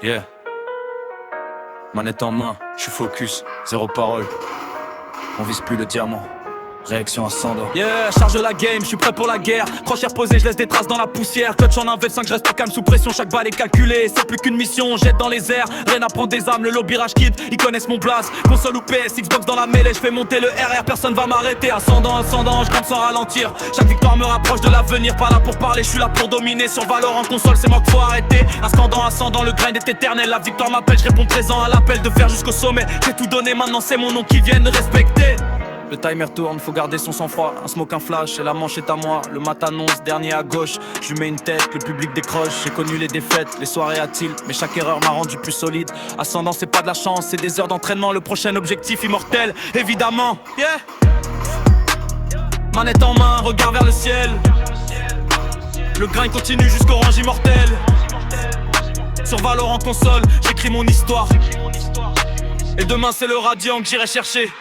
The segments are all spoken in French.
Yeah, manette en main, je suis focus, zéro parole. On vise plus le diamant. Réaction ascendant. Yeah, charge la game, je suis prêt pour la guerre. Crochère posée, je laisse des traces dans la poussière. Clutch en 1v5, je reste calme sous pression. Chaque balle est calculée, c'est plus qu'une mission. Jette dans les airs, rien à prendre des armes. Le lobby rage kit, ils connaissent mon blast. Console ou PS, Xbox dans la mêlée. Je fais monter le RR, personne va m'arrêter. Ascendant, je grimpe sans ralentir. Chaque victoire me rapproche de l'avenir. Pas là pour parler, je suis là pour dominer. Sur Valorant console, c'est moi qu'il faut arrêter. Ascendant, le grind est éternel. La victoire m'appelle, je réponds présent à l'appel de faire jusqu'au sommet. J'ai tout donné, maintenant c'est mon nom qui viennent respecter. Le timer tourne, faut garder son sang-froid. Un smoke, un flash et la manche est à moi. Le mat annonce, dernier à gauche. Je lui mets une tête, le public décroche. J'ai connu les défaites, les soirées à tilt. Mais chaque erreur m'a rendu plus solide. Ascendant, c'est pas de la chance, c'est des heures d'entraînement. Le prochain objectif immortel, évidemment. Yeah. Manette en main, regard vers le ciel. Le grind continue jusqu'au range immortel. Sur Valorant console, j'écris mon histoire. Et demain c'est le radiant que j'irai chercher.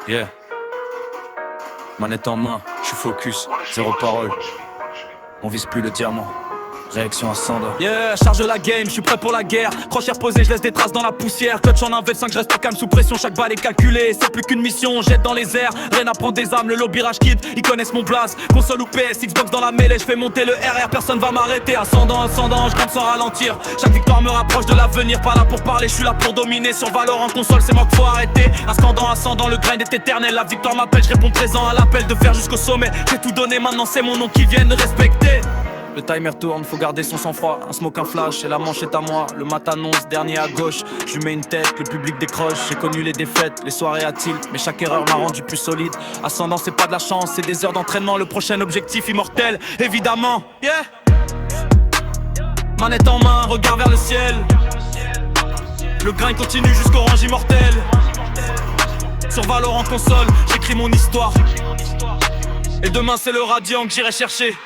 Yeah, manette en main, je suis focus, zéro parole. On vise plus le diamant. Réaction ascendant. Yeah, charge la game, je suis prêt pour la guerre. Crochère posée, je laisse des traces dans la poussière. Clutch en 1v5, je reste calme sous pression. Chaque balle est calculée, c'est plus qu'une mission. Jette dans les airs, rien à prendre des armes. Le lobby rage kit, ils connaissent mon blast. Console ou PS, Xbox dans la mêlée. Je fais monter le RR, personne va m'arrêter. Ascendant, je grimpe sans ralentir. Chaque victoire me rapproche de l'avenir. Pas là pour parler, je suis là pour dominer. Sur Valorant console, c'est moi qu'il faut arrêter. Ascendant, le grind est éternel. La victoire m'appelle, je réponds présent à l'appel de faire jusqu'au sommet. J'ai tout donné, maintenant c'est mon nom qui viennent respecter. Le timer tourne, faut garder son sang-froid. Un smoke, un flash et la manche est à moi. Le mat annonce, dernier à gauche. Je lui mets une tête, le public décroche. J'ai connu les défaites, les soirées à tilt. Mais chaque erreur m'a rendu plus solide. Ascendant, c'est pas de la chance, c'est des heures d'entraînement. Le prochain objectif immortel, évidemment. Yeah. Manette en main, regard vers le ciel. Le grind continue jusqu'au range immortel. Sur Valorant console, j'écris mon histoire. Et demain c'est le radiant que j'irai chercher.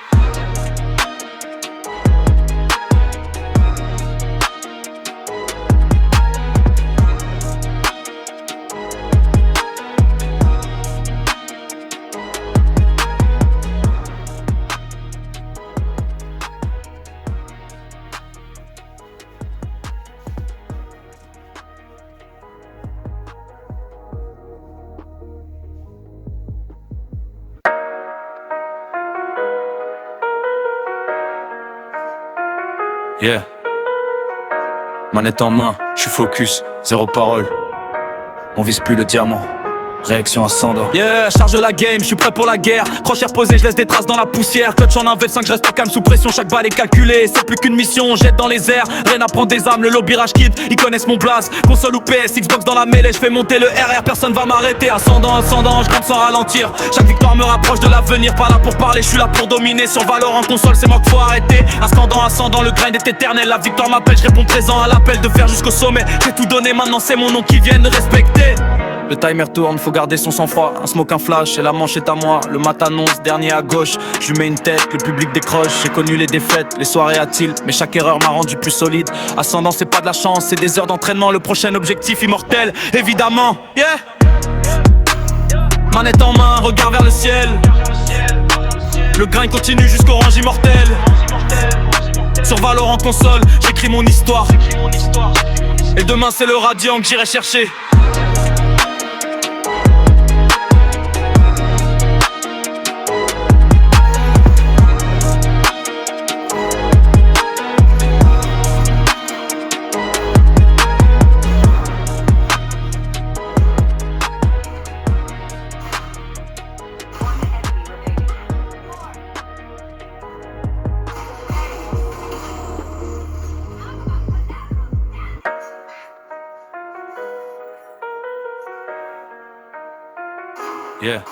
Yeah, manette en main, je suis focus, zéro parole. On vise plus le diamant. Réaction ascendant. Yeah, charge la game, je suis prêt pour la guerre. Crochère posée, je laisse des traces dans la poussière. Clutch en 1v5, je reste calme sous pression. Chaque balle est calculée, c'est plus qu'une mission. Jette dans les airs, rien à prendre des armes. Le lobby rage kit, ils connaissent mon blast. Console ou PS, Xbox dans la mêlée. Je fais monter le RR, personne va m'arrêter. Ascendant, je grimpe sans ralentir. Chaque victoire me rapproche de l'avenir. Pas là pour parler, je suis là pour dominer. Sur Valorant console, c'est moi qu'il faut arrêter. Ascendant, le grind est éternel. La victoire m'appelle, je réponds présent à l'appel de faire jusqu'au sommet. J'ai tout donné, maintenant c'est mon nom qui viennent respecter. Le timer tourne, faut garder son sang-froid. Un smoke, un flash et la manche est à moi. Le mat annonce, dernier à gauche. Je lui mets une tête, le public décroche. J'ai connu les défaites, les soirées à tilt. Mais chaque erreur m'a rendu plus solide. Ascendant, c'est pas de la chance, c'est des heures d'entraînement. Le prochain objectif immortel, évidemment. Yeah. Manette en main, regard vers le ciel. Le grind continue jusqu'au range immortel. Sur Valorant console, j'écris mon histoire. Et demain c'est le radiant que j'irai chercher. Yeah,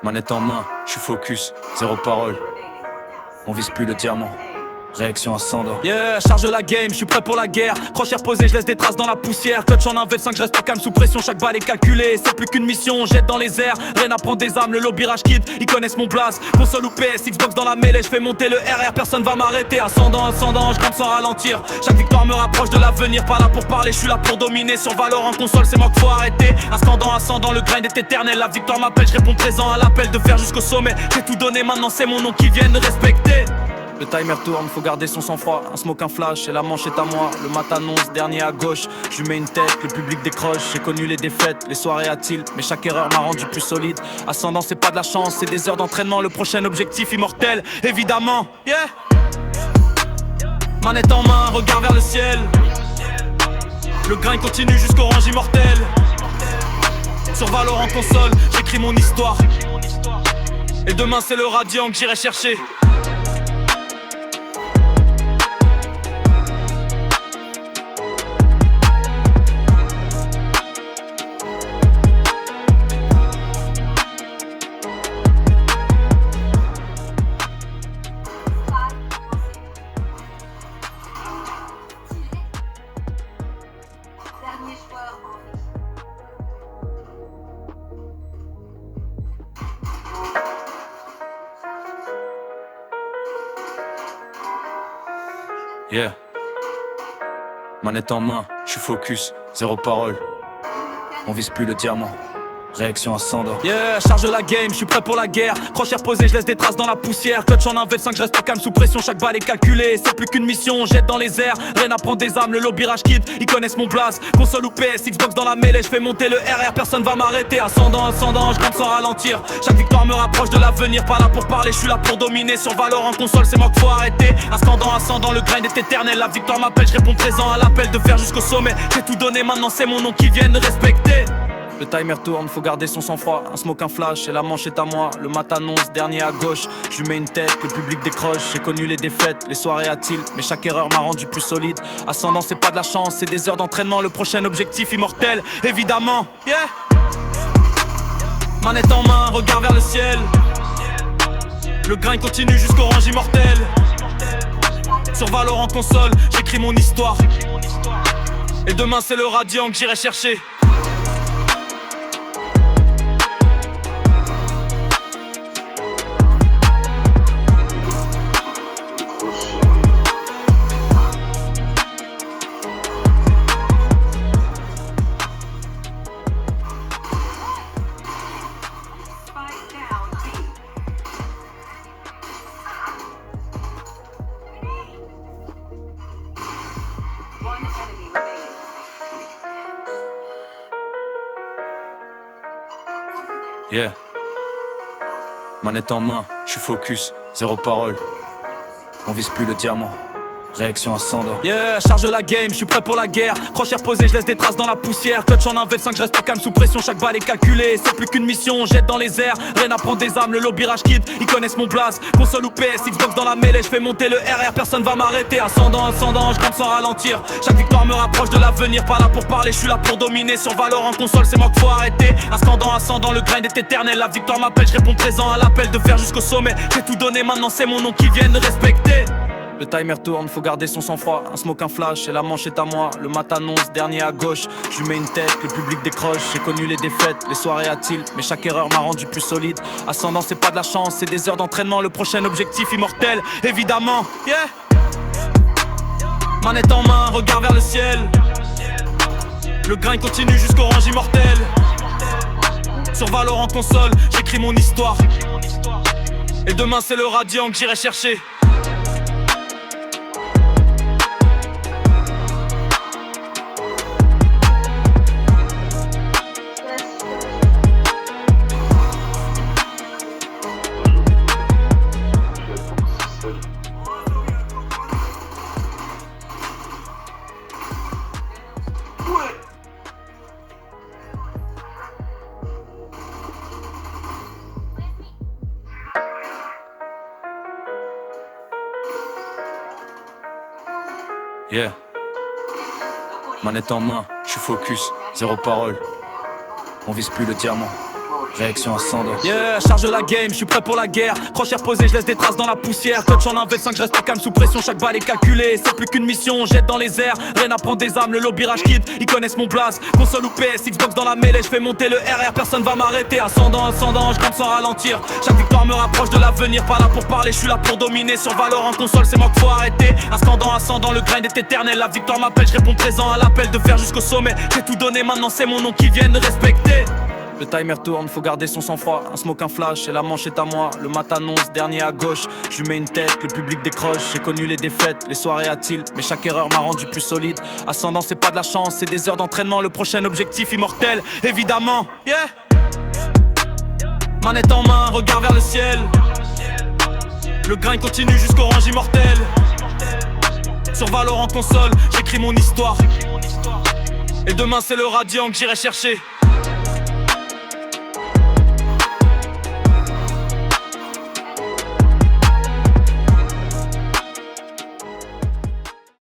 manette en main, je suis focus, zéro parole. On vise plus le diamant. réaction ascendant. Yeah, charge la game, je suis prêt pour la guerre. Crochère posée, je laisse des traces dans la poussière. Clutch en 1v5, je reste pas calme sous pression. Chaque balle est calculée, c'est plus qu'une mission. Jette dans les airs, rien à prendre des armes. Le lobby rage kid, ils connaissent mon blaze. Console ou PS, Xbox dans la mêlée. Je fais monter le RR, personne va m'arrêter. Ascendant, je grimpe sans ralentir. Chaque victoire me rapproche de l'avenir. Pas là pour parler, je suis là pour dominer. Sur Valorant console, c'est moi qu'il faut arrêter. Ascendant, le grind est éternel. La victoire m'appelle, je réponds présent à l'appel de faire jusqu'au sommet. J'ai tout donné, maintenant c'est mon nom qui viennent respecter. Le timer tourne, faut garder son sang-froid. Un smoke, un flash et la manche est à moi. Le mat annonce, dernier à gauche. Je lui mets une tête, le public décroche. J'ai connu les défaites, les soirées à tilt. Mais chaque erreur m'a rendu plus solide. Ascendant, c'est pas de la chance, c'est des heures d'entraînement. Le prochain objectif immortel, évidemment. Yeah. Manette en main, regard vers le ciel. Le grind continue jusqu'au range immortel. Sur Valorant console, j'écris mon histoire. Et demain c'est le radiant que j'irai chercher. Yeah. Manette en main, je suis focus, zéro parole. On vise plus le diamant. Réaction ascendant. Yeah, charge la game, je suis prêt pour la guerre. Crochère posée, je laisse des traces dans la poussière. Clutch en 1v5, je reste pas calme sous pression. Chaque balle est calculée, c'est plus qu'une mission. Jette dans les airs, rien à prendre des armes. Le lobby rage kid, ils connaissent mon blaze. Console ou PS, Xbox dans la mêlée. Je fais monter le RR, personne va m'arrêter. Ascendant, je grimpe sans ralentir. Chaque victoire me rapproche de l'avenir. Pas là pour parler, je suis là pour dominer. Sur Valorant console, c'est moi qu'il faut arrêter. Ascendant, le grind est éternel. La victoire m'appelle, je réponds présent à l'appel de faire jusqu'au sommet. J'ai tout donné, maintenant c'est mon nom qui viennent respecter. Le timer tourne, faut garder son sang-froid. Un smoke, un flash et la manche est à moi. Le mat annonce, dernier à gauche. Je lui mets une tête, le public décroche. J'ai connu les défaites, les soirées à tilt. Mais chaque erreur m'a rendu plus solide. Ascendant, c'est pas de la chance, c'est des heures d'entraînement. Le prochain objectif immortel, évidemment. Yeah. Manette en main, regard vers le ciel. Le grind continue jusqu'au range immortel. Sur Valorant console, j'écris mon histoire. Et demain c'est le radiant que j'irai chercher. Yeah. Manette en main, je suis focus, zéro parole. On vise plus le diamant. Réaction ascendant. Yeah, charge la game, je suis prêt pour la guerre. Crochère posée, je laisse des traces dans la poussière. Clutch en 1v5, je reste pas calme sous pression. Chaque balle est calculée, c'est plus qu'une mission. Jette dans les airs, rien à prendre des armes. Le lobby rage kid, ils connaissent mon blaze. Console ou PS, Xbox dans la mêlée. Je fais monter le RR, personne va m'arrêter. Ascendant, je grimpe sans ralentir. Chaque victoire me rapproche de l'avenir. Pas là pour parler, je suis là pour dominer. Sur Valorant console, c'est moi qu'il faut arrêter. Ascendant, le grind est éternel. La victoire m'appelle, je réponds présent à l'appel de faire jusqu'au sommet. J'ai tout donné, maintenant c'est mon nom qui viennent respecter. Le timer tourne, faut garder son sang-froid. Un smoke, un flash et la manche est à moi. Le mat annonce, dernier à gauche. Je lui mets une tête, le public décroche. J'ai connu les défaites, les soirées à tilt. Mais chaque erreur m'a rendu plus solide. Ascendant, c'est pas de la chance, c'est des heures d'entraînement. Le prochain objectif immortel, évidemment. Yeah. Manette en main, regard vers le ciel. Le grind continue jusqu'au range immortel. Sur Valorant console, j'écris mon histoire. Et demain c'est le radiant que j'irai chercher. Yeah. Manette en main, je suis focus, zéro parole. On vise plus le diamant. réaction ascendant. Yeah, charge la game, je suis prêt pour la guerre. Crochère posée, je laisse des traces dans la poussière. Coach en 1v5, je reste calme sous pression, chaque balle est calculée. C'est plus qu'une mission, on jette dans les airs. Rien à prendre des armes, le lobby rage kid, ils connaissent mon blast. Console ou PS, Xbox dans la mêlée, je fais monter le RR, personne va m'arrêter. Ascendant, je grimpe sans ralentir. Chaque victoire me rapproche de l'avenir, pas là pour parler, je suis là pour dominer. Sur Valorant console, c'est moi qu'il faut arrêter. Ascendant, le grind est éternel. La victoire m'appelle, je réponds présent à l'appel de faire jusqu'au sommet. J'ai tout donné, maintenant c'est mon nom qui vient de respecter. Le timer tourne, faut garder son sang-froid. Un smoke, un flash et la manche est à moi. Le mat annonce, dernier à gauche. Je lui mets une tête, le public décroche. J'ai connu les défaites, les soirées à tilt, mais chaque erreur m'a rendu plus solide. Ascendant, c'est pas de la chance, c'est des heures d'entraînement. Le prochain objectif immortel, évidemment. Yeah. Manette en main, regard vers le ciel. Le grind continue jusqu'au range immortel. Sur Valorant console, j'écris mon histoire. Et demain c'est le radiant que j'irai chercher.